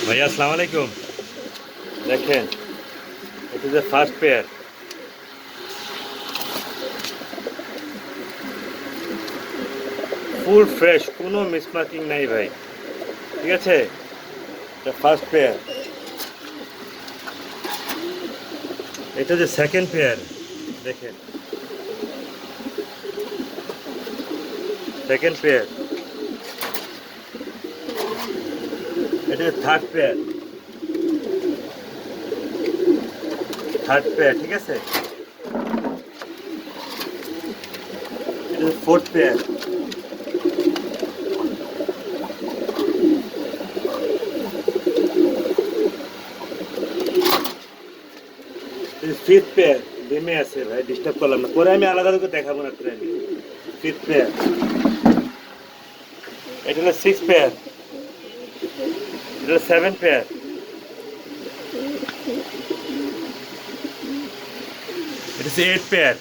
ভাইয়া আসসালামু আলাইকুম। দেখেন, এটা যে ফার্স্ট পেয়ার, ফুল ফ্রেশ, কোনো মিসমার্কিং নাই ভাই। ঠিক আছে, এটা ফার্স্ট পেয়ার। এটা যে সেকেন্ড পেয়ার, দেখেন সেকেন্ড পেয়ার। এটা যে থার্ড পেয়ার, থার্ড পেয়ার। ঠিক আছে, এটা যে ফোর্থ পেয়ার, ফিফথ পেয়ার। ডেমে আছে ভাই, ডিস্টার্ব করলাম না, পরে আমি আলাদা করে দেখাবো না করে। আমি ফিফথ পেয়ার। এটা হলো সিক্স পেয়ার, এটা হলো সেভেন পেয়ার, এটা হচ্ছে এইট পেয়ার।